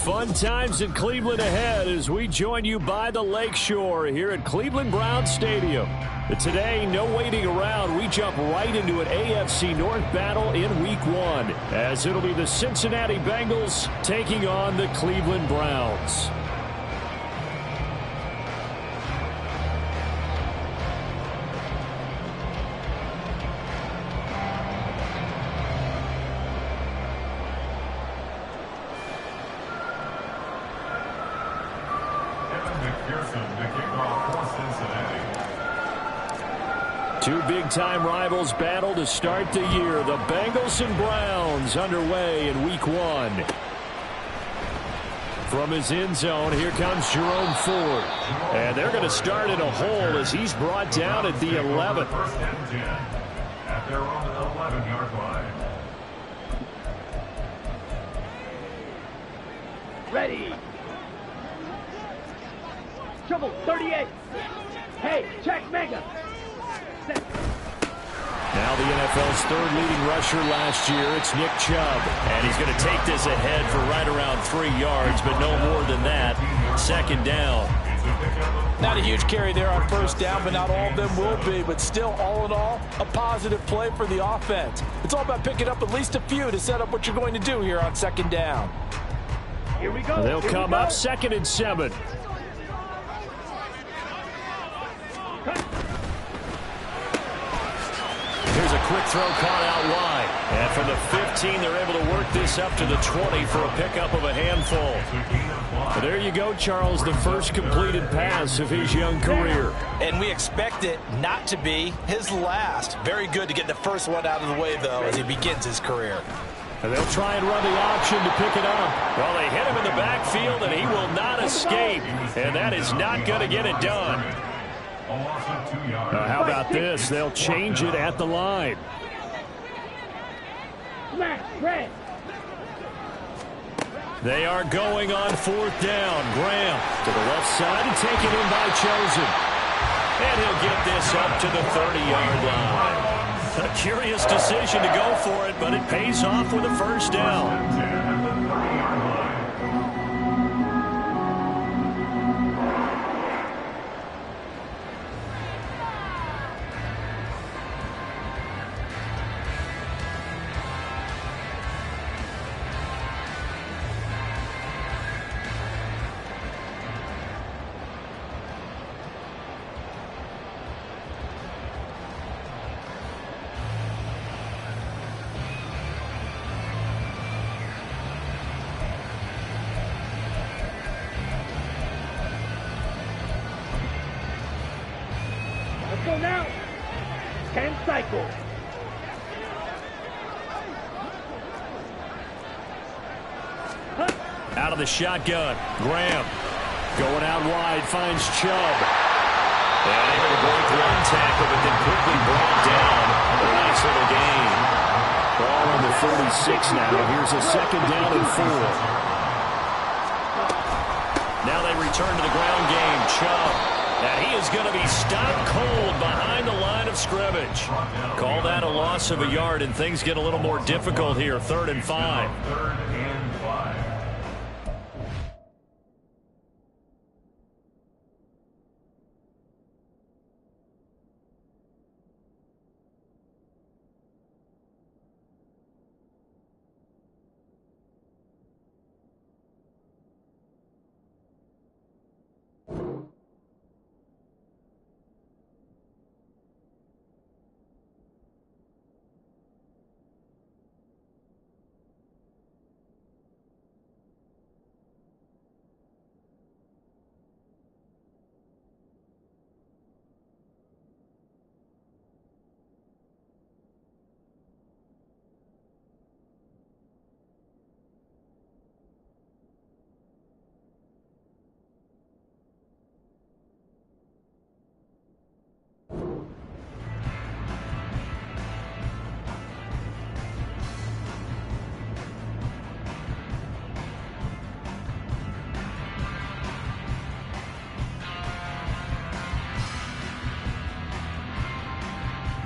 Fun times in Cleveland ahead as we join you by the Lakeshore here at Cleveland Browns Stadium. But today, no waiting around. We jump right into an AFC North battle in Week 1 as it'll be the Cincinnati Bengals taking on the Cleveland Browns. Two big-time rivals battle to start the year. The Bengals and Browns underway in Week 1. From his end zone, here comes Jerome Ford. And they're going to start in a hole as he's brought down at the 11th. At their own 11-yard line. Ready. Trouble, 38. Hey, check mega. Now the NFL's third leading rusher last year, it's Nick Chubb. And he's going to take this ahead for right around 3 yards, but no more than that. Second down. Not a huge carry there on first down, but not all of them will be. But still, all in all, a positive play for the offense. It's all about picking up at least a few to set up what you're going to do here on second down. Here we go. They'll come up 2nd and 7. Here's a quick throw caught out wide. And from the 15, they're able to work this up to the 20 for a pickup of a handful. Well, there you go, Charles, the first completed pass of his young career. And we expect it not to be his last. Very good to get the first one out of the way, though, as he begins his career. And they'll try and run the option to pick it up. Well, they hit him in the backfield, and he will not escape. And that is not going to get it done. How about this? They'll change it at the line. They are going on 4th down. Graham to the left side and taken in by Chosen. And he'll get this up to the 30-yard line. A curious decision to go for it, but it pays off with a first down. Let's go now. 10 cycles. Out of the shotgun. Graham going out wide, finds Chubb. And able to break one tackle, but then quickly brought down. A nice little gain. Ball on the 46 now. Here's a 2nd down and 4. Now they return to the ground game. Chubb. And he is going to be stopped cold behind the line of scrimmage. Call that a loss of a yard, and things get a little more difficult here. 3rd and 5. 3rd and 5.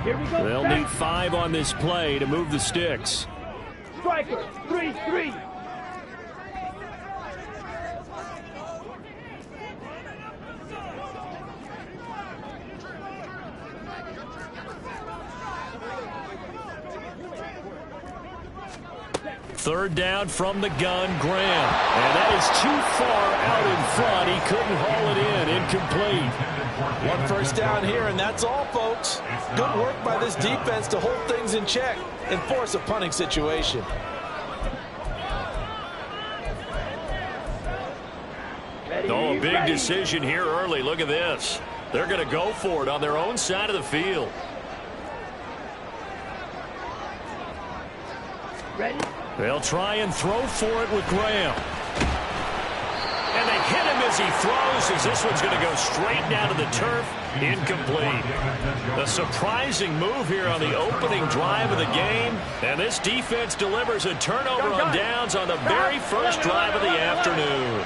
Here we go. They'll need 5 on this play to move the sticks. Striker, 3-3. Third down from the gun, Graham. And that is too far out in front. He couldn't haul it in. Incomplete. One first down here, and that's all, folks. Good work by this defense to hold things in check and force a punting situation. Oh, a big decision here early. Look at this. They're going to go for it on their own side of the field. Ready? They'll try and throw for it with Graham. And they hit him as he throws, as this one's going to go straight down to the turf. Incomplete. A surprising move here on the opening drive of the game. And this defense delivers a turnover on downs on the very first drive of the afternoon.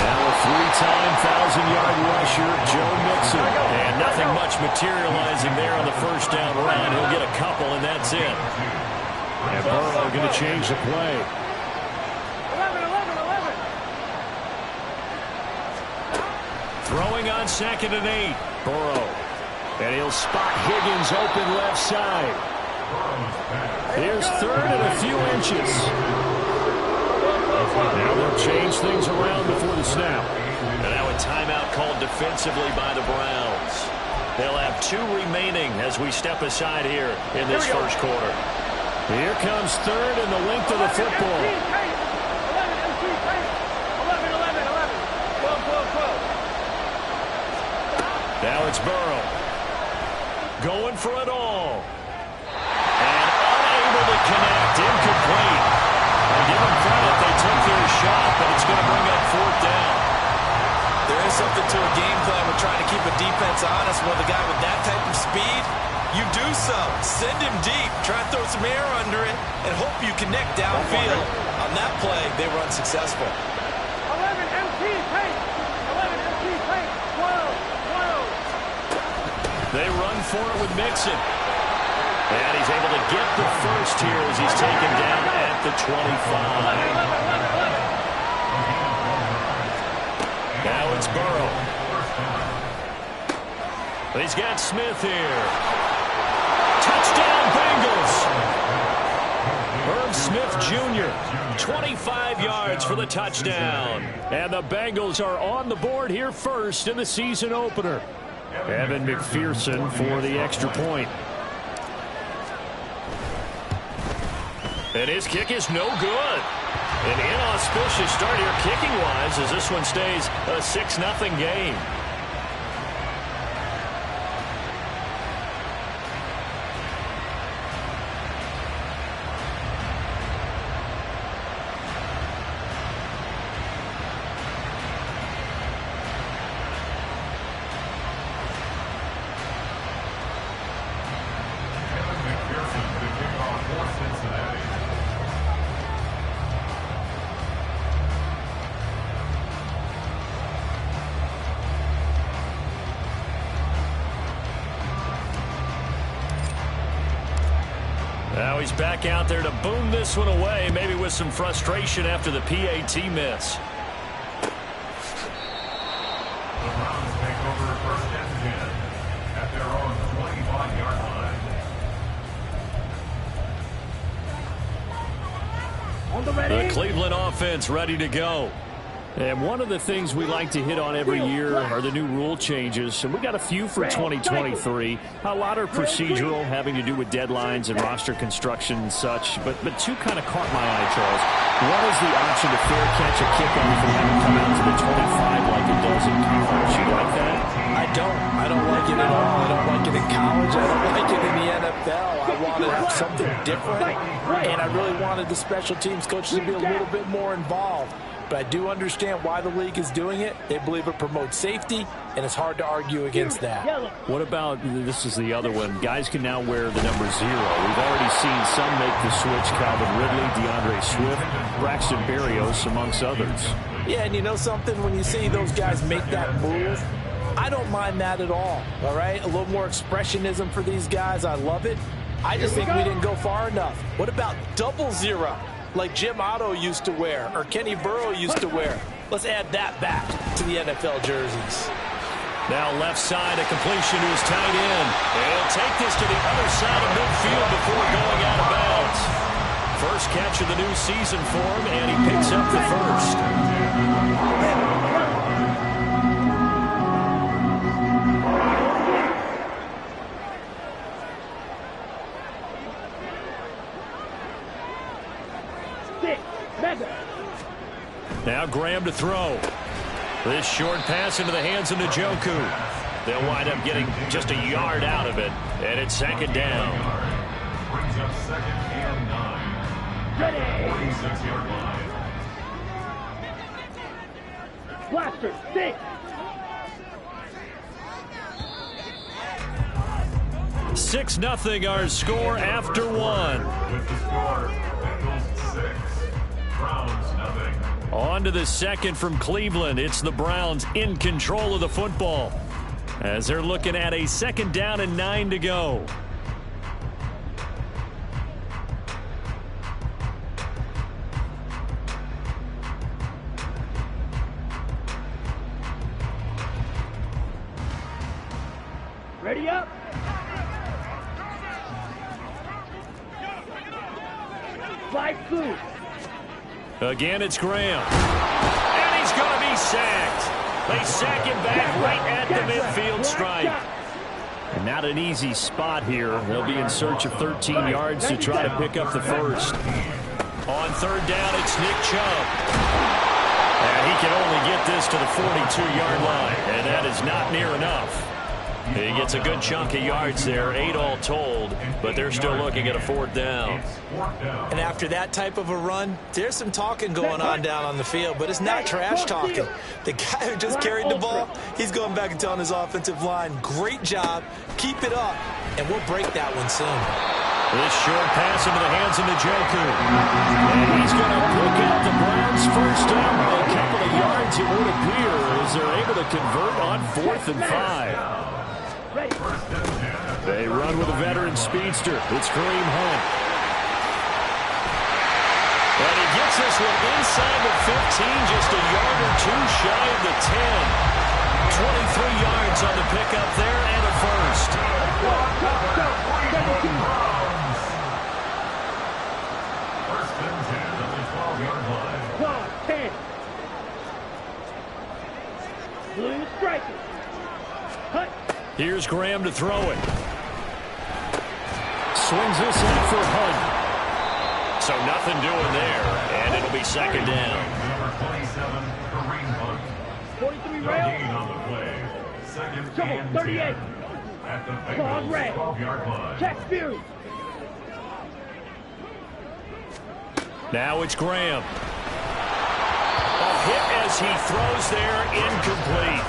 Now a three-time 1,000-yard rusher, Joe Mixon. And nothing much materializing there on the first down run. He'll get a couple, and that's it. And Burrow going to change the play. 11. Throwing on 2nd and 8. Burrow. And he'll spot Higgins open left side. Here's 3rd and a few inches. Now they'll change things around before the snap. And now a timeout called defensively by the Browns. They'll have 2 remaining as we step aside here in this first quarter. Here comes 3rd and the length of the football. 11. Now it's Burrow. Going for it all. And unable to connect. Incomplete. And give them credit, they took their shot, but it's going to bring up 4th down. There is something to a game plan with trying to keep a defense honest. With a guy with that type of speed, you do so. Send him deep, try and throw some air under it, and hope you connect downfield. On that play, they were unsuccessful. 11 MT pace. 11 MT pace. 12. They run for it with Mixon. And he's able to get the first here as he's taken down at the 25. Now it's Burrow. He's got Smith here. Touchdown Bengals. Herb Smith Jr., 25 yards for the touchdown. And the Bengals are on the board here first in the season opener. Evan McPherson for the extra point. And his kick is no good. An inauspicious start here kicking-wise as this one stays a 6-0 game. Now he's back out there to boom this one away, maybe with some frustration after the PAT miss. The Browns take over 1st and 10 at their own 25-yard line. On the ready. The Cleveland offense ready to go. And one of the things we like to hit on every year are the new rule changes. And we got a few for 2023. A lot are procedural, having to do with deadlines and roster construction and such. But 2 kind of caught my eye, Charles. One is the option to fair catch a kickoff and have it come out to the 25 like it does in college. You like that? I don't like it at all. I don't like it in college. I don't like it in the NFL. I wanted something different. And I really wanted the special teams coaches to be a little bit more involved. But I do understand why the league is doing it. They believe it promotes safety, and it's hard to argue against that. What about, this is the other one, guys can now wear the number 0. We've already seen some make the switch, Calvin Ridley, DeAndre Swift, Braxton Berrios, amongst others. Yeah, and you know something? When you see those guys make that move, I don't mind that at all right? A little more expressionism for these guys. I love it. I just think we didn't go far enough. What about 00? Like Jim Otto used to wear or Kenny Burrow used to wear. Let's add that back to the NFL jerseys. Now left side, a completion to his tight end. He'll take this to the other side of midfield before going out of bounds. First catch of the new season for him, and he picks up the first. Now Graham to throw. This short pass into the hands of Njoku. They'll wind up getting just a yard out of it, and it's second down. Brings up second and 9. 46-yard line. Blaster, stick. 6-0 our score after one. With the score, Bengals 6, Browns 0. On to the second from Cleveland. It's the Browns in control of the football as they're looking at a second down and 9 to go. Ready up. Slide through. Again, it's Graham. And he's going to be sacked. They sack him back right at the midfield stripe. And not an easy spot here. They'll be in search of 13 yards to try to pick up the first. On third down, it's Nick Chubb. And he can only get this to the 42-yard line. And that is not near enough. He gets a good chunk of yards there, 8 all told, but they're still looking at a fourth down. And after that type of a run, there's some talking going on down on the field, but it's not trash talking. The guy who just carried the ball, he's going back and telling his offensive line, great job, keep it up, and we'll break that one soon. This short pass into the hands of Njoku. And he's going to pick up the Browns' first down by a couple of yards, it would appear, as they're able to convert on 4th and 5. They run with a veteran speedster. It's Kareem Hunt. And he gets this one inside the 15, just a yard or two shy of the 10. 23 yards on the pickup there and a first. First and 10 on the 12-yard line. 10. Blue striker. Hut. Here's Graham to throw it. Swings this in for Hunt. So nothing doing there, and it'll be second down. Number 27, Kareem Hunt. 43 No rail. gain on the play. Second and 38. 10 at the Claude Bengals Ray. 12-yard line. Check Fury. Now it's Graham. A hit as he throws there, incomplete.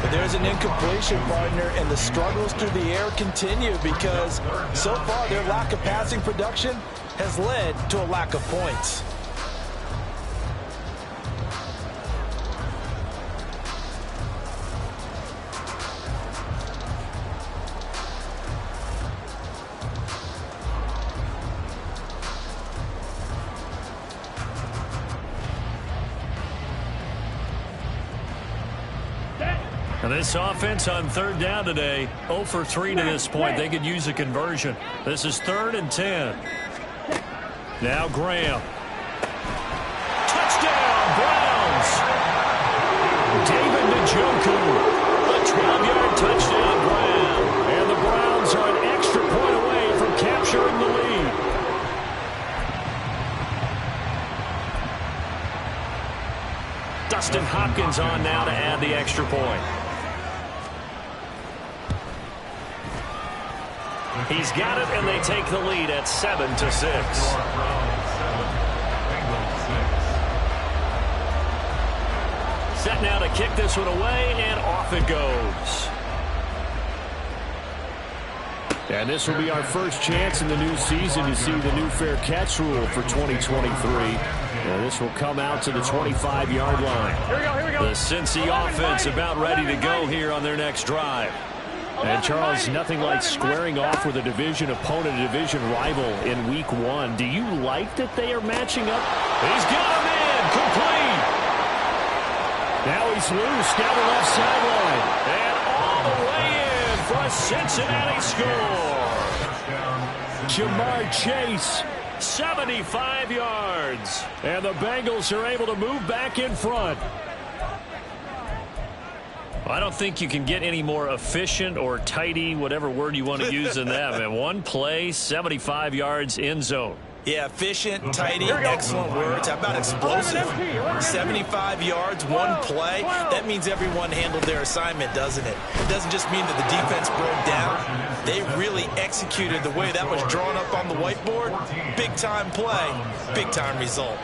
But there's an incompletion, partner, and the struggles through the air continue because so far their lack of passing production has led to a lack of points. And this offense on third down today, 0 for 3 to this point. They could use a conversion. This is 3rd and 10. Now Graham. Touchdown, Browns! David Njoku, a 12-yard touchdown grab. And the Browns are an extra point away from capturing the lead. Dustin Hopkins on now to add the extra point. He's got it, and they take the lead at 7-6. Set now to kick this one away, and off it goes. And this will be our first chance in the new season to see the new fair catch rule for 2023. And this will come out to the 25-yard line. Here we go. The Cincy offense about ready to go here on their next drive. And, Charles, nothing like squaring off with a division opponent, a division rival in Week 1. Do you like that they are matching up? He's got him in. Complete. Now he's loose down the left sideline. And all the way in for a Cincinnati score. Jamar Chase, 75 yards. And the Bengals are able to move back in front. I don't think you can get any more efficient or tidy, whatever word you want to use in that. Man, one play, 75 yards in zone. Yeah, efficient, tidy, excellent words. How about explosive? 75 yards, one play. That means everyone handled their assignment, doesn't it? It doesn't just mean that the defense broke down. They really executed the way that was drawn up on the whiteboard. Big-time play, big-time result.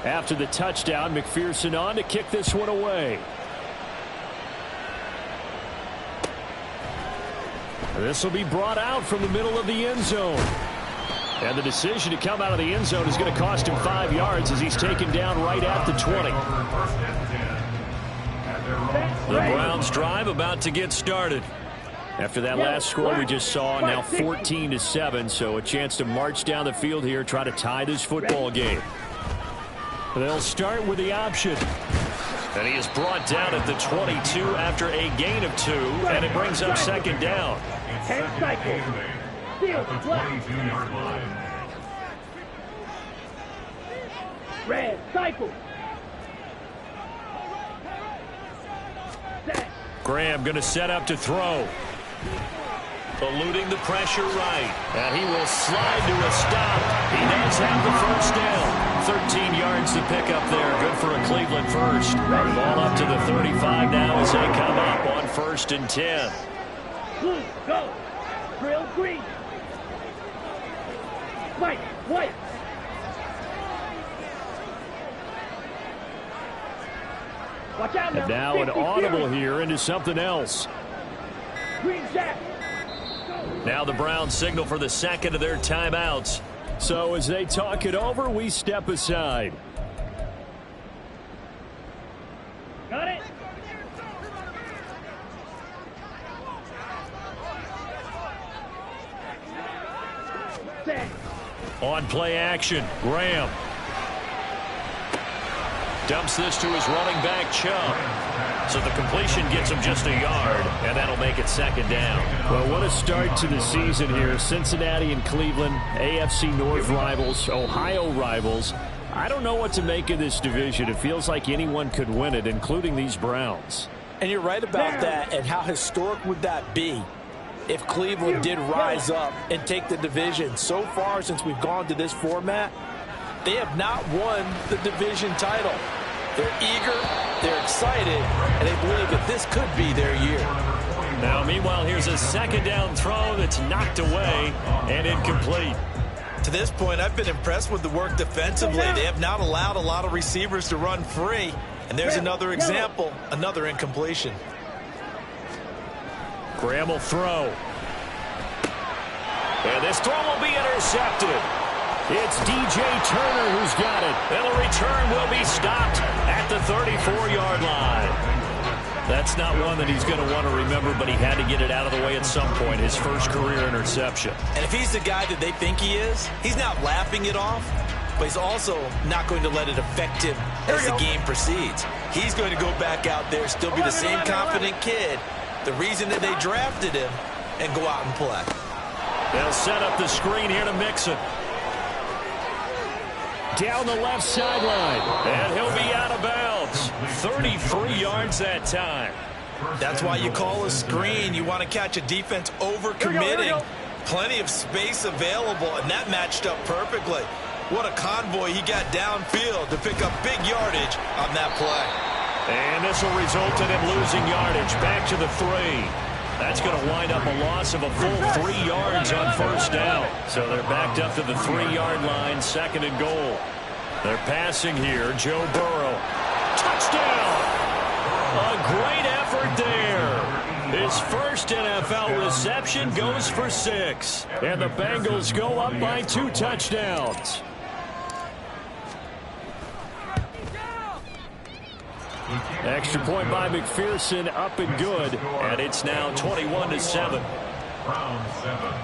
After the touchdown, McPherson on to kick this one away. This will be brought out from the middle of the end zone. And the decision to come out of the end zone is going to cost him 5 yards as he's taken down right at the 20. The Browns drive about to get started. After that last score we just saw, now 14-7, so a chance to march down the field here, try to tie this football game. They'll start with the option. And he is brought down at the 22 after a gain of 2, and it brings up second down. Hand cycle. Field left. 22-yard line. Red cycle. Set. Graham going to set up to throw. Eluding the pressure right. And he will slide to a stop. He does have the first down. 13 yards to pick up there. Good for a Cleveland first. Ball up to the 35 now as they come up on 1st and 10. Blue, go. Drill green. White, white. Watch out now. And now an 50 audible fury. here into something else. Green jack. Now the Browns signal for the second of their timeouts. So as they talk it over, we step aside. Got it. Set. On play action, Graham. Dumps this to his running back, Chubb. So the completion gets him just a yard, and that'll make it second down. Well, what a start to the season here. Cincinnati and Cleveland, AFC North rivals, Ohio rivals. I don't know what to make of this division. It feels like anyone could win it, including these Browns. And you're right about that. And how historic would that be if Cleveland did rise up and take the division? So far, since we've gone to this format, they have not won the division title. They're eager, they're excited, and they believe that this could be their year. Now, meanwhile, here's a second down throw that's knocked away and incomplete. To this point, I've been impressed with the work defensively. They have not allowed a lot of receivers to run free. And there's another example, another incompletion. Graham will throw. And this throw will be intercepted. It's DJ Turner who's got it. And the return will be stopped at the 34-yard line. That's not one that he's going to want to remember, but he had to get it out of the way at some point. His first career interception. And if he's the guy that they think he is, he's not laughing it off, but he's also not going to let it affect him as the game proceeds. He's going to go back out there, still be the same confident kid, the reason that they drafted him, and go out and play. They'll set up the screen here to Mixon. Down the left sideline. And he'll be out of bounds. 33 yards that time. That's why you call a screen. You want to catch a defense over-committing. Plenty of space available, and that matched up perfectly. What a convoy he got downfield to pick up big yardage on that play. And this will result in him losing yardage. Back to the 3. That's going to wind up a loss of a full 3 yards on first down. So they're backed up to the 3-yard line, second and goal. They're passing here. Joe Burrow. Touchdown! A great effort there. His first NFL reception goes for 6. And the Bengals go up by 2 touchdowns. Extra point by McPherson, up and good. And it's now 21-7. Browns 7.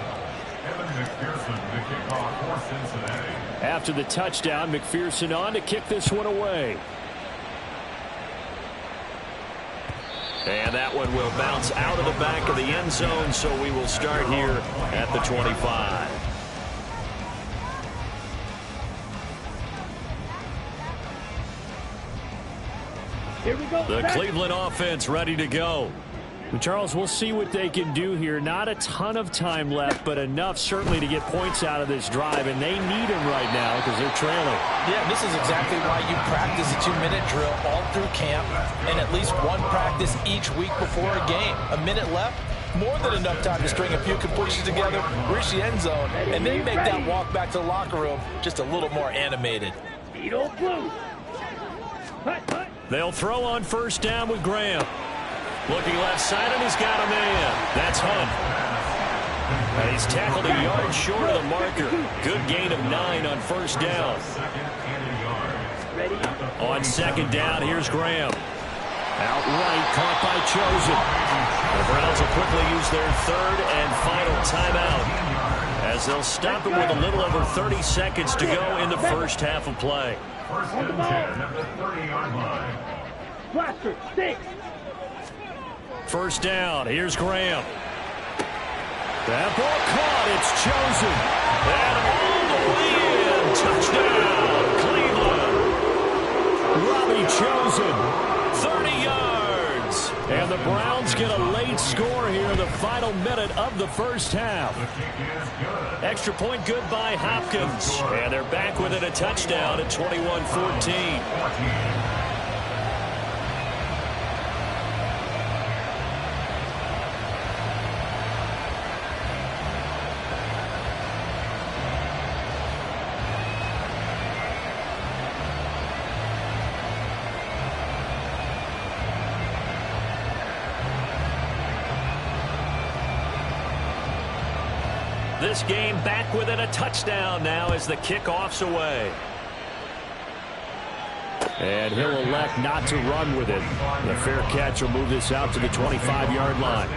Evan McPherson, the kickoff for Cincinnati. After the touchdown, McPherson on to kick this one away. And that one will bounce out of the back of the end zone, so we will start here at the 25. Here we go. The Cleveland offense ready to go. Charles, we'll see what they can do here. Not a ton of time left, but enough certainly to get points out of this drive, and they need them right now because they're trailing. Yeah, this is exactly why you practice a 2-minute drill all through camp and at least one practice each week before a game. A minute left, more than enough time to string a few completions together, reach the end zone, and then make that walk back to the locker room just a little more animated. They'll throw on first down with Graham. Looking left side, and he's got a man. That's Hunt. And he's tackled a yard short of the marker. Good gain of 9 on first down. On second down, here's Graham. Outright, caught by Chosen. The Browns will quickly use their third and final timeout, as they'll stop it with a little over 30 seconds to go in the first half of play. First and 10 at the 30-yard line. Blaster, stick. First down, here's Graham. That ball caught, it's Chosen. And all the way in, touchdown, Cleveland. Robbie Chosen, 30 yards. And the Browns get a late score here in the final minute of the first half. Extra point good by Hopkins. And they're back within a touchdown at 21-14. This game back within a touchdown now as the kickoff's away. And he'll elect not to run with it. The fair catch will move this out to the 25-yard line.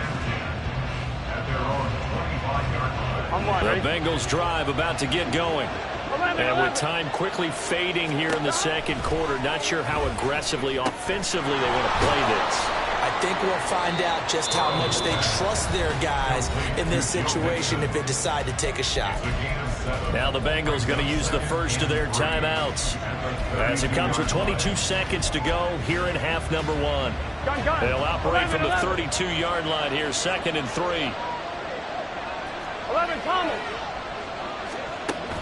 The Bengals drive about to get going. And with time quickly fading here in the second quarter, not sure how aggressively, offensively they want to play this. I think we'll find out just how much they trust their guys in this situation if they decide to take a shot. Now the Bengals going to use the first of their timeouts as it comes with 22 seconds to go here in half number 1. They'll operate from the 32-yard line here, 2nd and 3. 11, Thomas.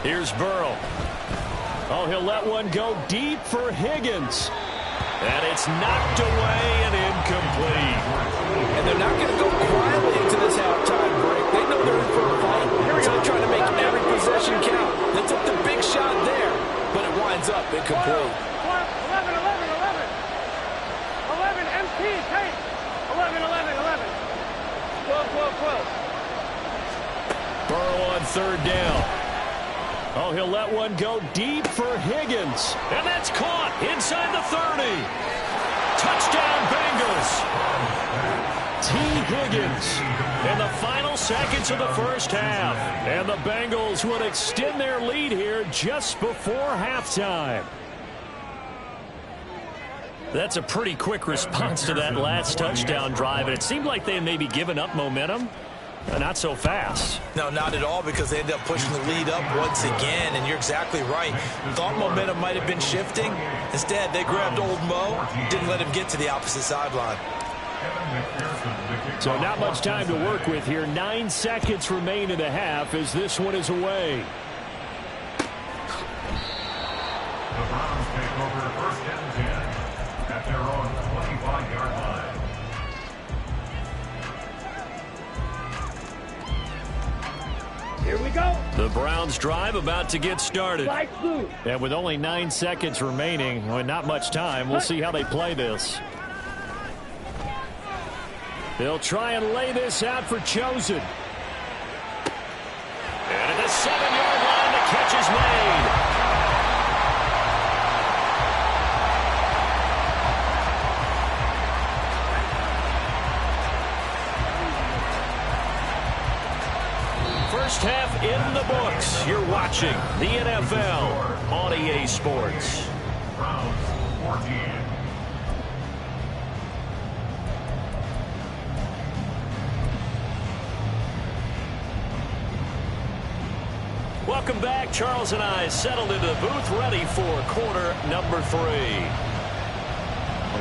Here's Burrow. Oh, he'll let one go deep for Higgins. And it's knocked away and incomplete. And they're not going to go quietly into this halftime break. They know they're in for a fight. So they're trying to make every possession count. They took the big shot there, but it winds up incomplete. 11, MT, take. 11. 12. Burrow on third down. Oh, he'll let one go deep for Higgins. And that's caught inside the 30. Touchdown, Bengals. T. Higgins in the final seconds of the first half. And the Bengals would extend their lead here just before halftime. That's a pretty quick response to that last touchdown drive. And it seemed like they had maybe given up momentum. Not so fast. No, not at all, because they ended up pushing the lead up once again, and you're exactly right. Thought momentum might have been shifting. Instead, they grabbed old Mo, didn't let him get to the opposite sideline. So not much time to work with here. 9 seconds remain in the half as this one is away. The Browns take over first and 10 at their own 25-yard line. Here we go. The Browns drive about to get started. Light blue. And with only 9 seconds remaining, well, not much time, we'll see how they play this. They'll try and lay this out for Chosen. And at the 7-yard line, the catch is made. First half in the books. You're watching the NFL on EA Sports. Browns 14. Welcome back. Charles and I settled into the booth ready for quarter number 3.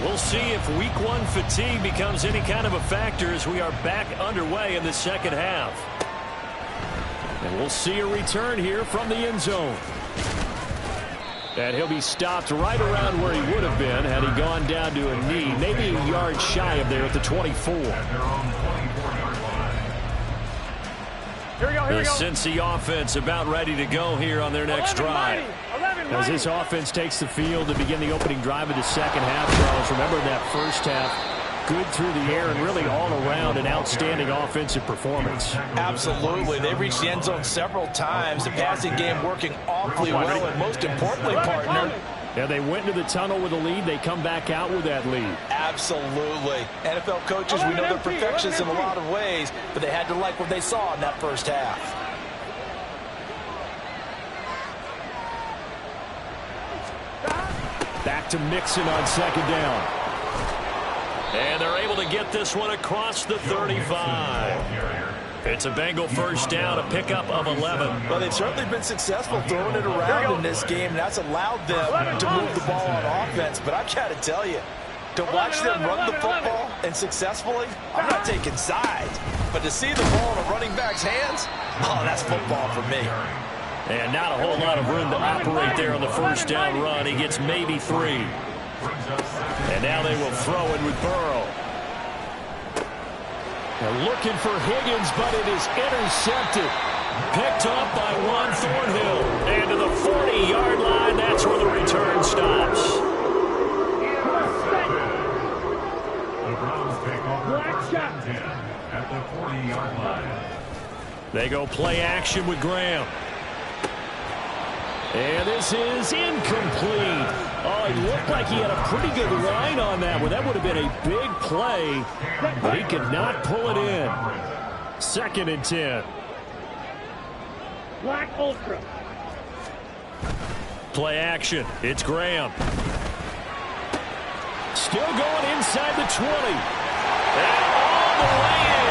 We'll see if week 1 fatigue becomes any kind of a factor as we are back underway in the second half. And we'll see a return here from the end zone. And he'll be stopped right around where he would have been had he gone down to a knee, maybe a yard shy of there at the 24. The Cincy offense about ready to go here on their next drive. As this offense takes the field to begin the opening drive of the second half, Charles, remember that first half, good through the air and really all around an outstanding offensive performance. Absolutely. They've reached the end zone several times. The passing game working awfully well, and most importantly, partner, yeah, they went into the tunnel with a lead. They come back out with that lead. Absolutely. NFL coaches, we know they're perfectionists in a lot of ways, but they had to like what they saw in that first half. Back to Mixon on second down. And they're able to get this one across the 35. It's a Bengal first down, a pickup of 11. Well, they've certainly been successful throwing it around in this game, and that's allowed them to move the ball on offense. But I've got to tell you, to watch them run the football and successfully, I'm not taking sides. But to see the ball in a running back's hands, oh, that's football for me. And not a whole lot of room to operate there on the first down run. He gets maybe 3. And now they will throw it with Burrow. They're looking for Higgins, but it is intercepted. Picked up by Juan Thornhill. And to the 40-yard line, that's where the return stops. The Browns take over first and 10 at the 40-yard line. They go play action with Graham. And this is incomplete. Oh, it looked like he had a pretty good line on that one. That would have been a big play, but he could not pull it in. 2nd and 10. Black Ultra. Play action. It's Graham. Still going inside the 20. And all the way in.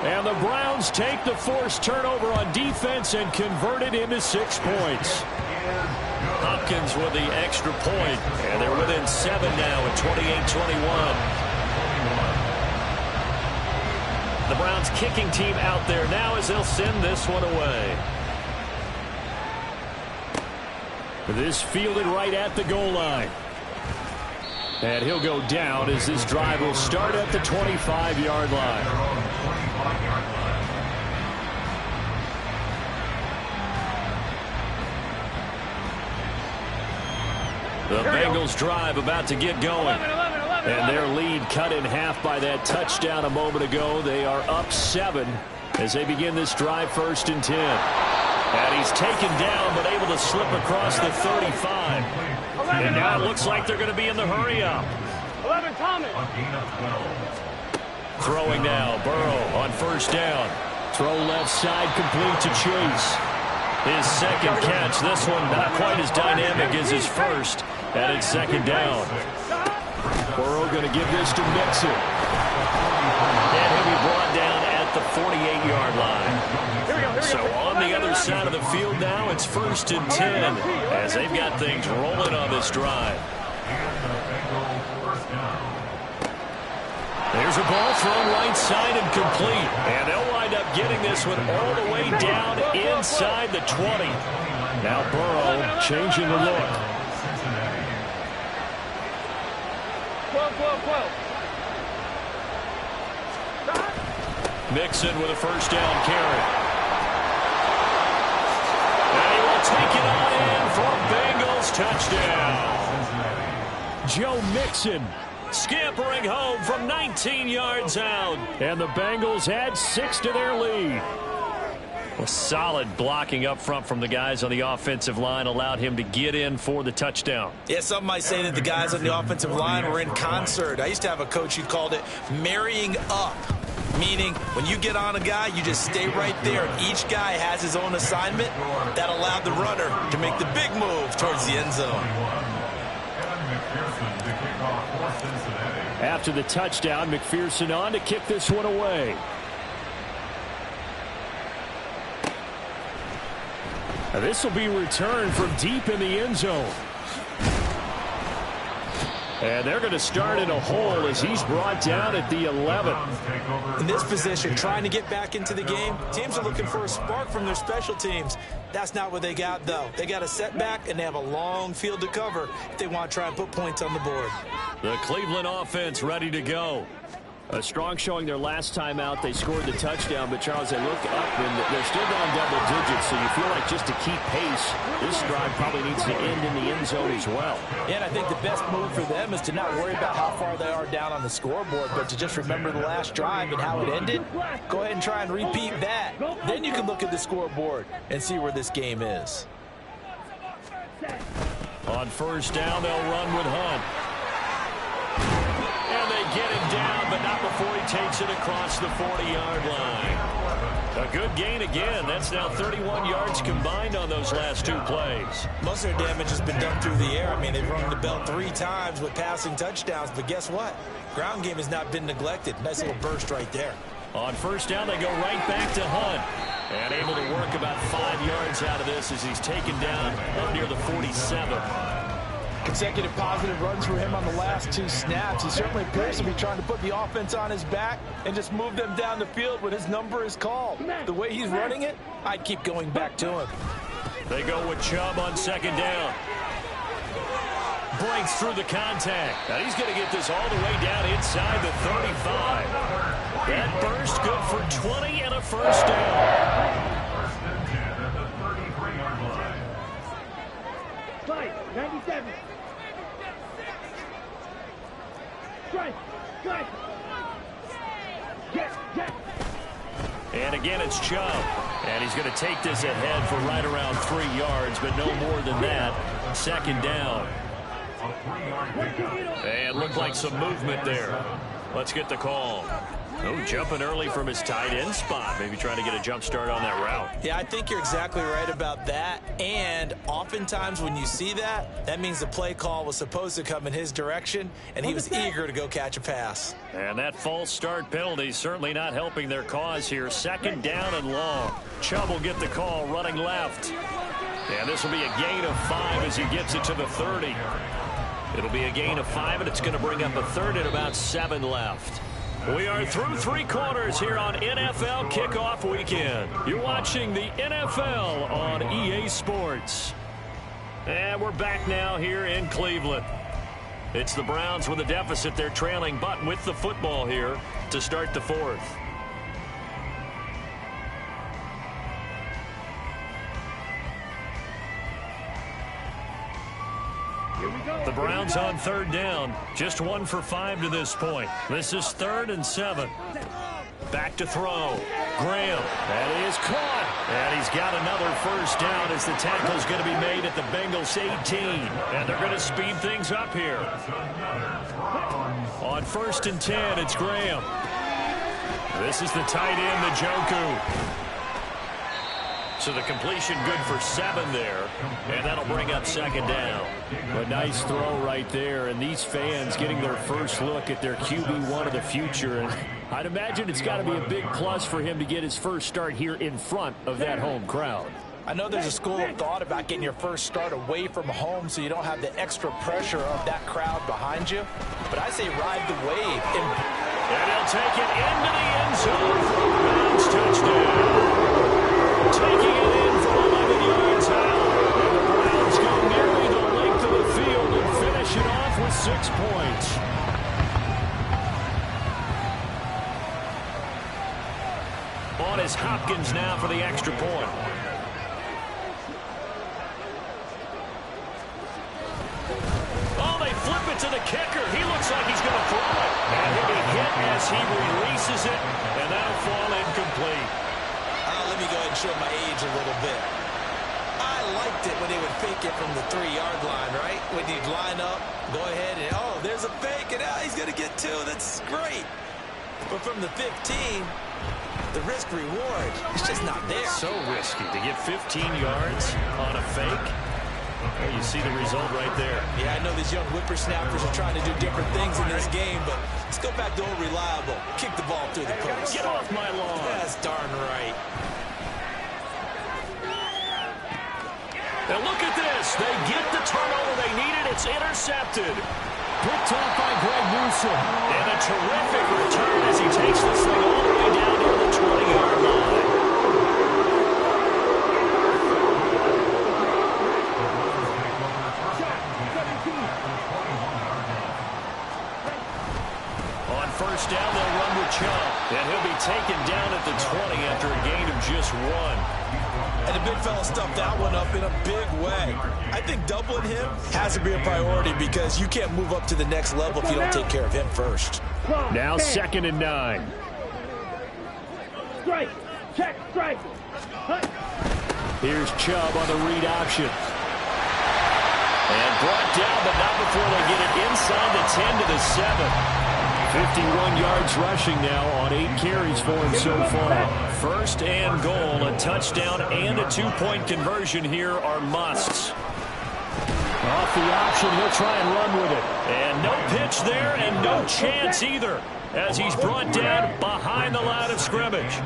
And the Browns take the forced turnover on defense and convert it into 6 points. Hopkins with the extra point, and they're within 7 now at 28-21. The Browns kicking team out there now as they'll send this one away. This fielded right at the goal line. And he'll go down as this drive will start at the 25-yard line. The Bengals drive about to get going. And their lead cut in half by that touchdown a moment ago. They are up 7 as they begin this drive 1st and 10. And he's taken down but able to slip across the 35. And now it looks like they're going to be in the hurry-up. 11, Thomas. Throwing now, Burrow on 1st down. Throw left side complete to Chase. His 2nd catch, this one not quite as dynamic as his first. And it's 2nd down. Burrow going to give this to Mixon. And he'll be brought down at the 48-yard line. So on the other side of the field now, it's 1st and 10 as they've got things rolling on this drive. There's Here's a ball thrown right side and complete. And they'll wind up getting this one all the way down inside the 20. Now Burrow changing the look. Mixon with a first down carry. And he will take it on in for a Bengals touchdown. Joe Mixon scampering home from 19 yards out. And the Bengals add 6 to their lead. Well, solid blocking up front from the guys on the offensive line allowed him to get in for the touchdown. Yeah, some might say that the guys on the offensive line were in concert. I used to have a coach who called it marrying up, meaning when you get on a guy, you just stay right there. And each guy has his own assignment that allowed the runner to make the big move towards the end zone. After the touchdown, McPherson on to kick this one away. Now this will be returned from deep in the end zone. And they're going to start in a hole as he's brought down at the 11. In this position, trying to get back into the game, teams are looking for a spark from their special teams. That's not what they got, though. They got a setback, and they have a long field to cover if they want to try and put points on the board. The Cleveland offense ready to go. A strong showing their last time out. They scored the touchdown, but Charles, they look up and they're still down double digits, so you feel like just to keep pace, this drive probably needs to end in the end zone as well. Yeah, and I think the best move for them is to not worry about how far they are down on the scoreboard, but to just remember the last drive and how it ended. Go ahead and try and repeat that. Then you can look at the scoreboard and see where this game is. On first down, they'll run with Hunt. And they get him down, but not before he takes it across the 40-yard line. A good gain again. That's now 31 yards combined on those last 2 plays. Most of their damage has been done through the air. I mean, they've rung the bell 3 times with passing touchdowns, but guess what? Ground game has not been neglected. Nice little burst right there. On first down, they go right back to Hunt. And able to work about 5 yards out of this as he's taken down up near the 47. Consecutive positive runs for him on the last 2 snaps. He certainly appears to be trying to put the offense on his back and just move them down the field when his number is called. The way he's running it, I'd keep going back to him. They go with Chubb on second down. Breaks through the contact. Now he's going to get this all the way down inside the 35. That burst good for 20 and a first down. First and 10 at the 33-yard line. 97. Strike. Get. And again, it's Chubb. And he's going to take this ahead for right around 3 yards, but no more than that. Second down. And looked like some movement there. Let's get the call. Oh, jumping early from his tight end spot. Maybe trying to get a jump start on that route. Yeah, I think you're exactly right about that. And oftentimes when you see that, that means the play call was supposed to come in his direction, and he was eager to go catch a pass. And that false start penalty certainly not helping their cause here. Second down and long. Chubb will get the call running left. And this will be a gain of 5 as he gets it to the 30. It'll be a gain of 5, and it's going to bring up a third and about 7 left. We are through 3 quarters here on NFL Kickoff Weekend. You're watching the NFL on EA Sports. And we're back now here in Cleveland. It's the Browns with a deficit. They're trailing, but with the football here to start the 4th. The Browns on third down. Just 1 for 5 to this point. This is 3rd and 7. Back to throw. Graham. That is caught. And he's got another first down as the tackle's going to be made at the Bengals 18. And they're going to speed things up here. On 1st and 10, it's Graham. This is the tight end, Njoku. So the completion good for 7 there, and that'll bring up second down. A nice throw right there, and these fans getting their first look at their QB1 of the future. And I'd imagine it's got to be a big plus for him to get his first start here in front of that home crowd. I know there's a school of thought about getting your first start away from home so you don't have the extra pressure of that crowd behind you, but I say ride the wave. And he'll take it into the end zone for a Browns touchdown. Taking it in for 11 yards out. And the Browns go nearly the length of the field and finish it off with 6 points. On is Hopkins now for the extra point. Oh, they flip it to the kicker. He looks like he's going to throw it. And he'll be hit as he releases it, and that'll fall incomplete. Let me go ahead and show my age a little bit. I liked it when they would fake it from the 3-yard line, right? When you'd line up, go ahead and, oh, there's a fake, and now he's going to get 2. That's great. But from the 15, the risk-reward is just not there. So risky to get 15 yards on a fake. Well, you see the result right there. Yeah, I know these young whippersnappers are trying to do different things in this game, but let's go back to old reliable. Kick the ball through the post. Get off my lawn. That's darn right. Now look at this. They get the turnover they needed. It's intercepted. Picked off by Greg Newsome. And a terrific return as he takes this thing all the way down to the 20-yard line. On first down, they'll run with Chubb. And he'll be taken down at the 20 after a gain of just 1. And the big fella stuffed that one up in a big way. I think doubling him has to be a priority because you can't move up to the next level if you don't take care of him first. Now 2nd and 9. Strike. Check. Strike. Here's Chubb on the read option. And brought down, but not before they get it inside the 10 to the 7. 51 yards rushing now on 8 carries for him so far. First and goal, a touchdown and a 2-point conversion here are musts. Off the option, he'll try and run with it. And no pitch there and no chance either as he's brought down behind the line of scrimmage.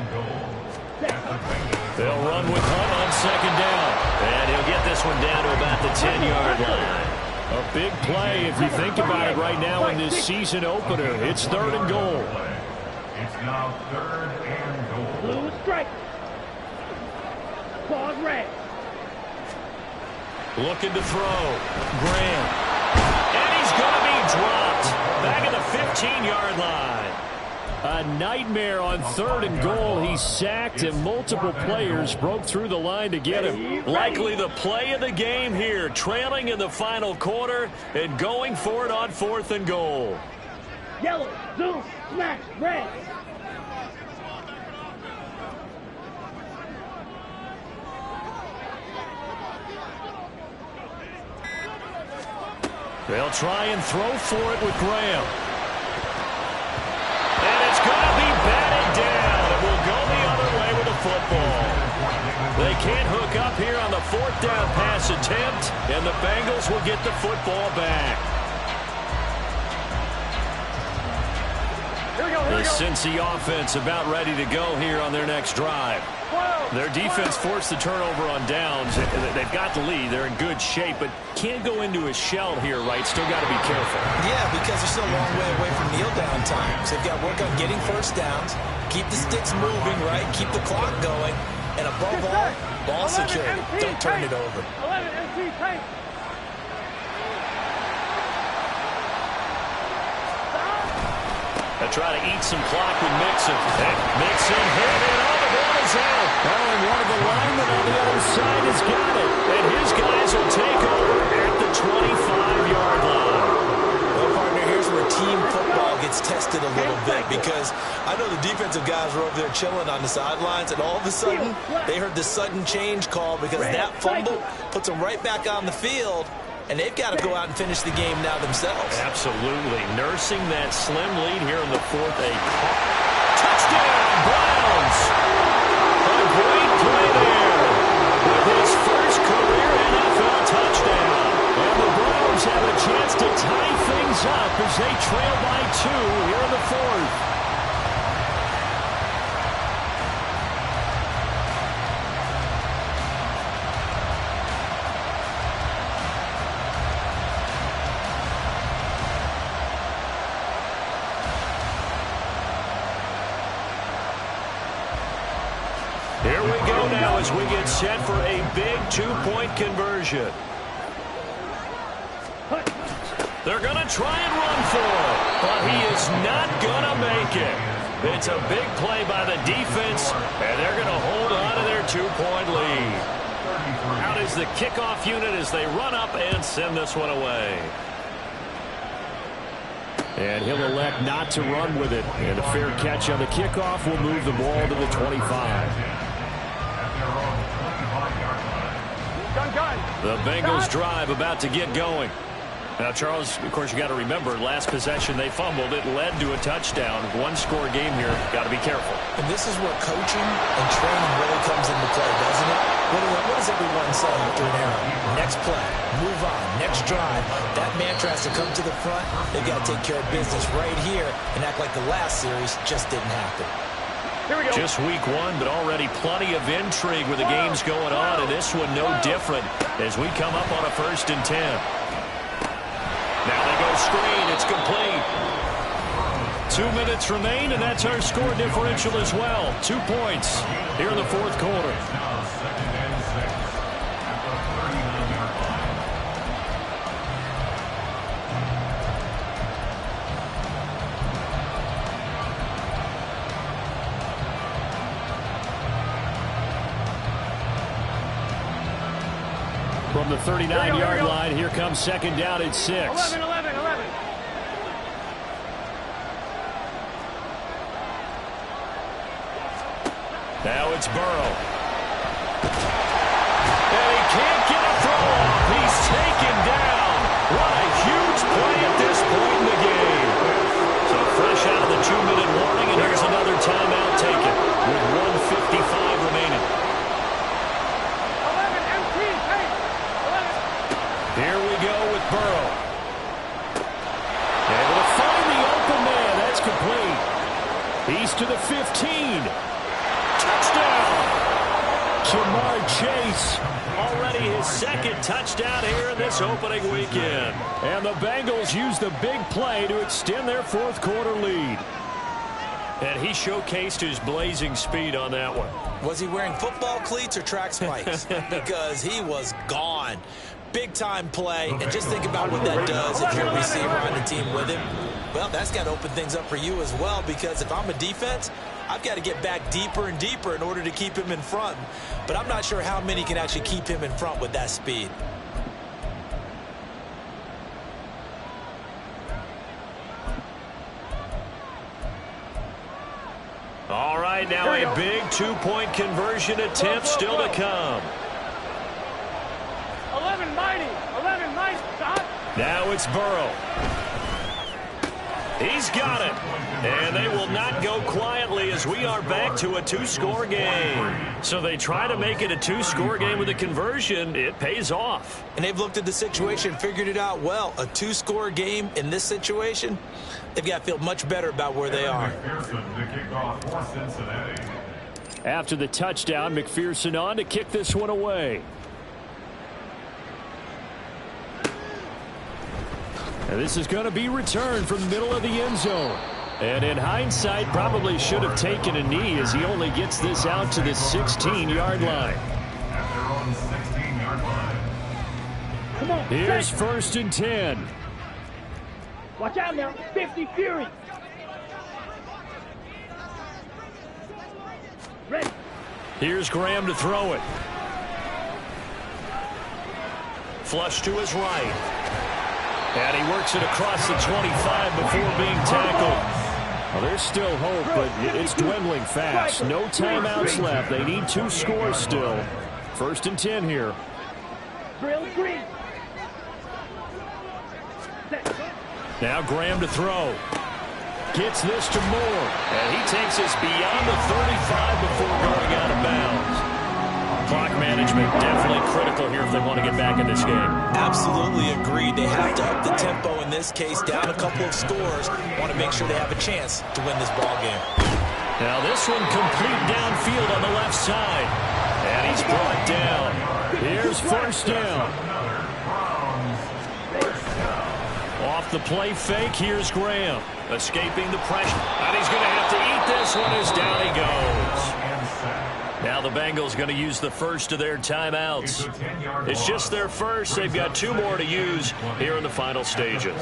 They'll run with Hunt on 2nd down. And he'll get this one down to about the 10-yard line. A big play if you think about it right now in this season opener. It's 3rd and goal. It's now 3rd and goal. Blue strike. Claws red. Looking to throw. Graham. And he's going to be dropped. Back at the 15-yard line. A nightmare on 3rd and goal. He's sacked and multiple players broke through the line to get him. Likely the play of the game here. Trailing in the final quarter and going for it on 4th and goal. Yellow. Zoom. Smash. Red. They'll try and throw for it with Graham. And it's going to be batted down. It will go the other way with the football. They can't hook up here on the 4th down pass attempt, and the Bengals will get the football back. The Cincy offense about ready to go here on their next drive. Their defense forced the turnover on downs. They've got the lead. They're in good shape, but can't go into a shell here, right? Still got to be careful. Yeah, because they're still a long way away from kneel down times. They've got to work on getting first downs, keep the sticks moving, right? Keep the clock going, and above all, ball security. Don't turn it over. 11 MP tank. They try to eat some clock with Mixon. Mixon hit it. Oh, the ball is out. Oh, and one of the linemen on the other side has got it. And his guys will take over at the 25-yard line. Well, partner, here's where team football gets tested a little bit because I know the defensive guys were over there chilling on the sidelines, and all of a sudden, they heard the sudden change call because that fumble puts them right back on the field. And they've got to go out and finish the game now themselves. Absolutely. Nursing that slim lead here in the 4th. Touchdown, Browns! A great play there with his first career NFL touchdown. And the Browns have a chance to tie things up as they trail by 2 here in the 4th. Here we go now as we get set for a big two-point conversion. They're going to try and run for it, but he is not going to make it. It's a big play by the defense, and they're going to hold on to their two-point lead. Out is the kickoff unit as they run up and send this one away. And he'll elect not to run with it. And a fair catch on the kickoff will move the ball to the 25. The Bengals drive about to get going. Now, Charles, of course, you got to remember, last possession they fumbled. It led to a touchdown. One-score game here. Got to be careful. And this is where coaching and training really comes into play, doesn't it? What does everyone say after an error? Next play, move on, next drive. That mantra has to come to the front. They've got to take care of business right here and act like the last series just didn't happen. Here we go. Just week one, but already plenty of intrigue with the games going on, and this one no different as we come up on a 1st and 10. Now they go screen. It's complete. 2 minutes remain, and that's our score differential as well. 2 points here in the 4th quarter. From the 39-yard line, here comes 2nd down at 6. 11. Now it's Burrow. And he can't get a throw off. He's taken down. What a huge play at this point in the game. So fresh out of the 2-minute warning, and here's another timeout taken with 1:55 remaining. 11 MT, hey, 11. Here we go with Burrow. Able to find the open man. That's complete. He's to the 15. Touchdown! Jamar Chase, already his 2nd touchdown here in this opening weekend. And the Bengals use the big play to extend their 4th quarter lead. And he showcased his blazing speed on that one. Was he wearing football cleats or track spikes? Because he was gone. Big-time play, and just think about what that does if you're a receiver on the team with him. Well, that's got to open things up for you as well, because if I'm a defense, I've got to get back deeper and deeper in order to keep him in front. But I'm not sure how many can actually keep him in front with that speed. All right, now a big 2-point conversion attempt still to come. 11 mighty, stop. Now it's Burrow. He's got it. And they will not go quietly as we are back to a 2-score game. So they try to make it a 2-score game with a conversion. It pays off. And they've looked at the situation, figured it out well. A 2-score game in this situation, they've got to feel much better about where they are. After the touchdown, McPherson on to kick this one away. And this is going to be returned from the middle of the end zone. And in hindsight, probably should have taken a knee as he only gets this out to the 16-yard line. Here's 1st and 10. Watch out now, 50 Fury. Ready. Here's Graham to throw it. Flush to his right. And he works it across the 25 before being tackled. Well, there's still hope, but it's dwindling fast. No timeouts left. They need 2 scores still. 1st and 10 here. Now Graham to throw. Gets this to Moore. And he takes us beyond the 35 before going out of bounds. Clock management definitely critical here if they want to get back in this game. Absolutely agreed. They have to up the tempo in this case, down a couple of scores. Want to make sure they have a chance to win this ball game. Now this one complete downfield on the left side. And he's brought down. Here's 1st down. Off the play fake, here's Graham. Escaping the pressure. And he's going to have to eat this one as down he goes. Now the Bengals going to use the first of their timeouts. It's just their first. They've got 2 more to use here in the final stages.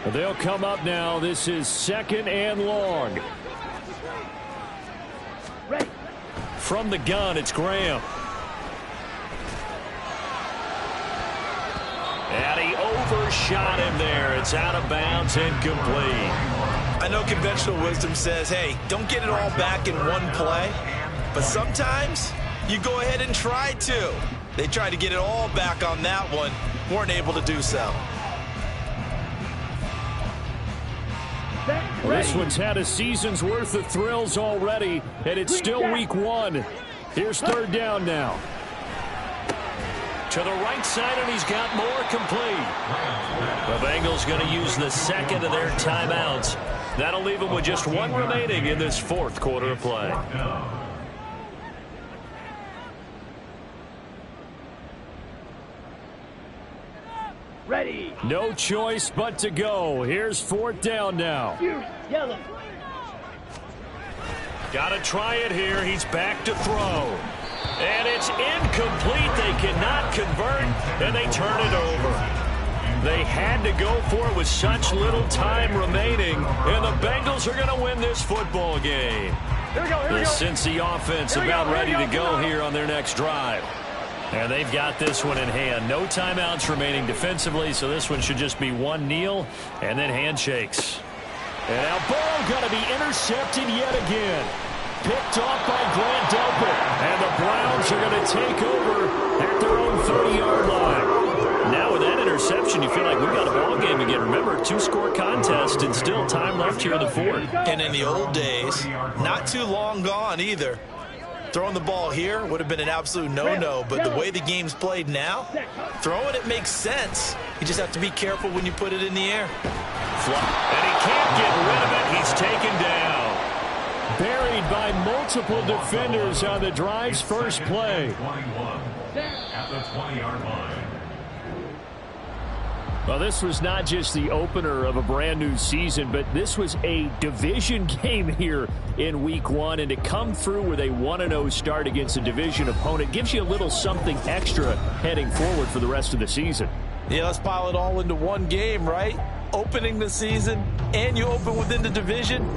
They'll come up now. This is 2nd and long. From the gun, it's Graham. And he overshot him there. It's out of bounds, incomplete. I know conventional wisdom says, hey, don't get it all back in one play. But sometimes you go ahead and try to. They tried to get it all back on that one. Weren't able to do so. Well, this one's had a season's worth of thrills already, and it's still week 1. Here's 3rd down now. To the right side, and he's got more complete. The Bengals going to use the 2nd of their timeouts. That'll leave them with just 1 remaining in this 4th quarter of play. Ready. No choice but to go. Here's 4th down now. Yellow. Got to try it here. He's back to throw. And it's incomplete. They cannot convert, and they turn it over. They had to go for it with such little time remaining, and the Bengals are going to win this football game. Here we go, here we go. The Cincy offense about ready to go here on their next drive. And they've got this one in hand. No timeouts remaining defensively, so this one should just be 1 kneel and then handshakes. And now ball going to be intercepted yet again. Picked off by Grant Delpit. And the Browns are going to take over at their own 30-yard line. Now with that interception, you feel like we've got a ball game again. Remember, 2-score contest and still time left here in the 4th. And in the old days, not too long gone either. Throwing the ball here would have been an absolute no-no, but the way the game's played now, throwing it makes sense. You just have to be careful when you put it in the air. And he can't get rid of it. He's taken down. Buried by multiple defenders on the drive's first play. 21 at the 20-yard line. Well, this was not just the opener of a brand new season, but this was a division game here in week 1. And to come through with a 1-0 start against a division opponent gives you a little something extra heading forward for the rest of the season. Yeah, let's pile it all into one game, right? Opening the season, and you open within the division.